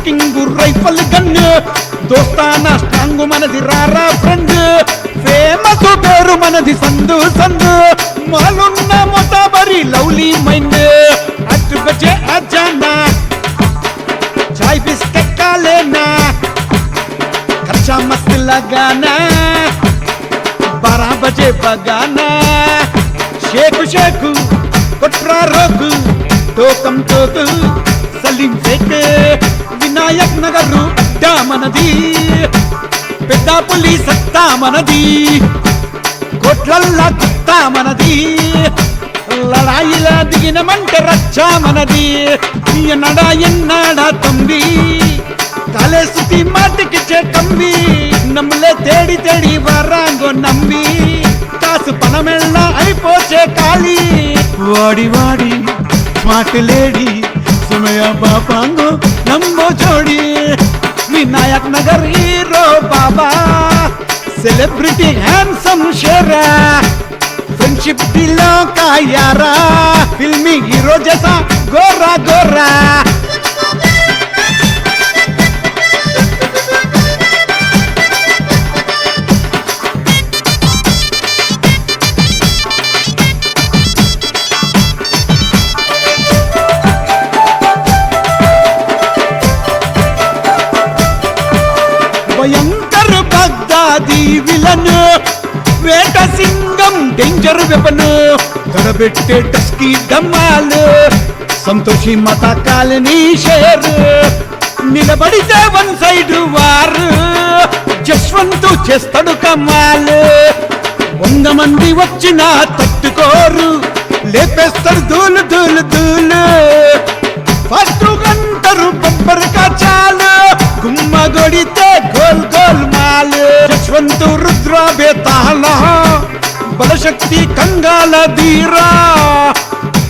rocking rifle gun దోస్తానా strong మనది రారా ఫ్రెండ్ ఫేమస్ పేరు మనది సందు సందు మాలున్న మొతాబరి లవ్లీ మైండ్ అట్ బజే అజానా చాయ్ బిస్కెట్ కా లేనా ఖర్చా మస్త్ लगाना 12 बजे बगाना शेक शेक कुट्रा रोक टोकम टोक सलीम शेख विनायक नगर अड्डा मनदी पेद्दापुली सत्ता मनदी कोट्लल्ला कुत्ता मनदी लड़ाईला दिगिनमंटे रच्चा मनदी एन्नडा एन्नाडा तंबी काले सुती माटिकी चे कंबी नम्मले तेड़ी तेड़ी वरांगो नंबी कासु पनमेल्ल అయిపోచే కాలి వాడి వాడి స్మార్ట్ లేడీ సుమయ బాపాంగో నంబో జోడి వినాయక్ నగర్ హీరో బాబా సెలబ్రిటీ హ్యాండ్సమ్ షేరా फ्रेंडशिप दिलों का यारा फिल्मी हीरो जैसा गोरा गोरा भयंकर बगदादी विलन वेट सिंगम डेंजर वेपन गड़बेट्टे टस्की डम्माल संतोषी माता कालनी शेर నిలబడితే వన్ సైడ్ వార్ జస్వంతు చేస్తాడు కమాల్ 100 మంది వచ్చినా తట్టుకోరు లేపేస్తాడు దూలు దూలు దూలు ఫస్ట్ గంటరు బంపర్ కా చాలు గుమ్మ గొడితే goal goal mall జస్వంతు Rudra Betala బలశక్తి కంగాల ధీరా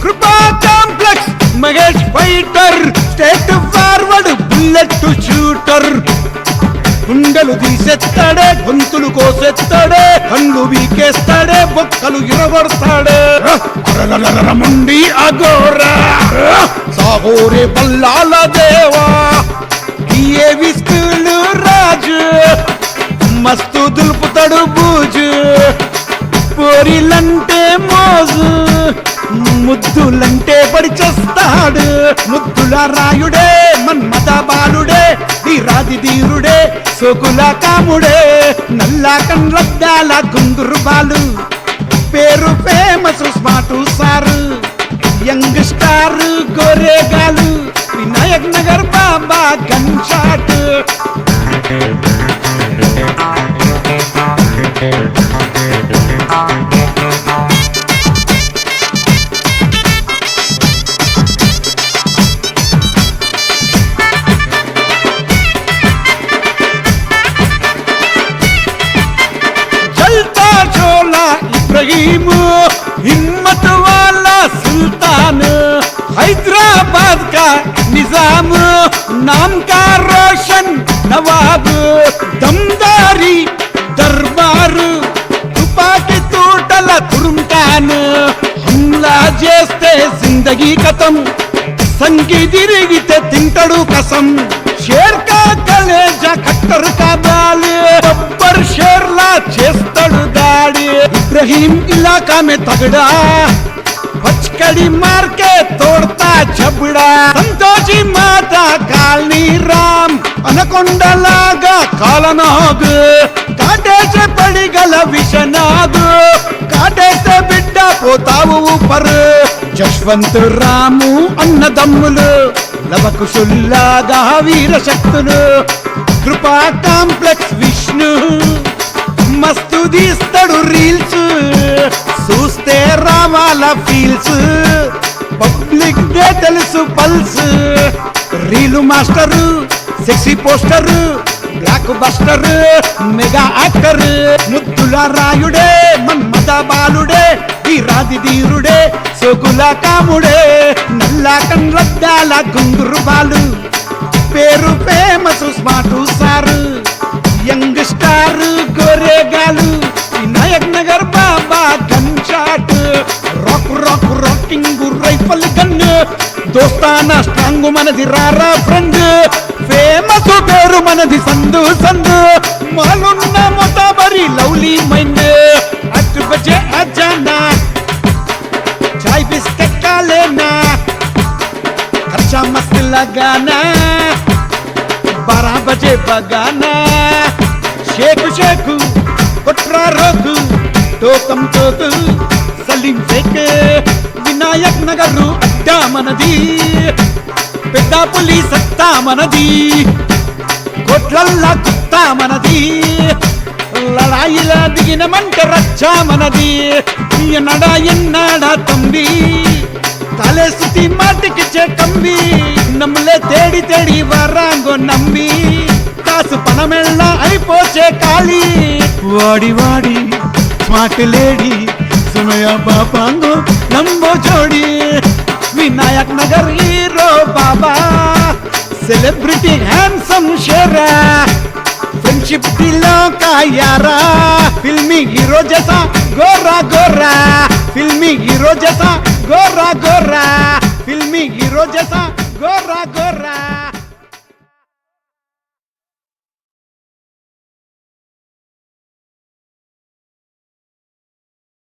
కృపా complex Mahesh fighter state forward bullet shooter గుండెలు తీసేస్తాడే గొంతులు కోసేస్తాడే కళ్ళు వీకేస్తాడే బొక్కలు ఇరగొడతాడే ముండి అగోరా సాగోరే బల్లాల దేవా ఏ విస్కులు రాజు మస్తు దులుపుతాడు బూజు పోరిలంటే మోజు ముద్దులంటే పడి చేస్తాడు ముద్దుల రాయుడే మన్మథ బాలుడే వీరాది ధీరుడే సోకుల కాముడే నల్లా కండ్లద్దాల గుంగురు బాలు పేరు famous smart sir young star గోరేగాలు వినాయక్ నగర్ బాబా గన్ షాట్ इब्राहिम हिम्मत वाला सुल्तान हैदराबाद का निजाम नाम का रोशन नवाब दमदारी दरबार तुपाकी तूटला तुरुंकान हमला చేస్తే जिंदगी खत्म संगी తిరిగితే తింటడు कसम शेर का कलेजा खट्टर का बाल बब्बर शेरला చేస్తాడు दाड़ी इब्राहिम इलाका में तगड़ा पचकड़ी मार के तोड़ता जबड़ा संतोषी माता कालनी राम అనకొండలాగా కాలనాగు కాటేసే పడిగల విషనాగు కాటేస్తే బిడ్డ పోతావు ఊపర్ జశ్వంత్ రాము అన్నదమ్ములు లవకుశుల్లాగా వీర శక్తులు కృపా కాంప్లెక్స్ విష్ణు మస్తు తీస్తాడు రీల్స్ చూస్తే రావాల ఫీల్స్ పబ్లిక్ డే తెలుసు pulse reel master sexy poster block buster mega actor ముద్దుల రాయుడే మన్మథ బాలుడే వీరాది ధీరుడే సోకుల కాముడే నల్లా కండ్లద్దాల గుంగురు బాలు పేరు famous smart sir young star గోరేగాలు వినాయక్ నగర్ బాబా gun shot rocking rifle gun దోస్తానా స్ట్రాంగ్ మనది రారా ఫ్రెండ్ ఫేమస్ పేరు మనది సందు సందు మాలున్న మొతాబరి లవ్లీ మైండ్ 8 बजे आ जाना चाय बिस्किट का लेना खर्चा मस्त लगाना 12 बजे बगाना शेक शेक कुट्रा रोक टोकम टोक सलीम शेख विनायक नगर अड्डा मनदी పెద్దపులి సత్తా మనది కోట్లల్లా కుత్తా మనది లడాయిలా దిగిన మంట రచ్చా మనది ఎన్నడా ఎన్నాడా తంబి తలే సుத்தி మాటికి కంబి నమ్మలే తేడి తేడి వరాంగో నమ్మి కాసు పనమెళ్ళ అయిపోచే కాళీ వాడి వాడి స్మార్ట్ లేడీ సమయ పాపాంగో నంబో జోడి विनायक नगर हीरो बाबा सेलिब्रिटी हैंडसम शेरा फ्रेंडशिप दिलों का यारा फिल्मी हीरो जैसा गोरा गोरा फिल्मी हीरो जैसा गोरा गोरा फिल्मी हीरो जैसा गोरा गोरा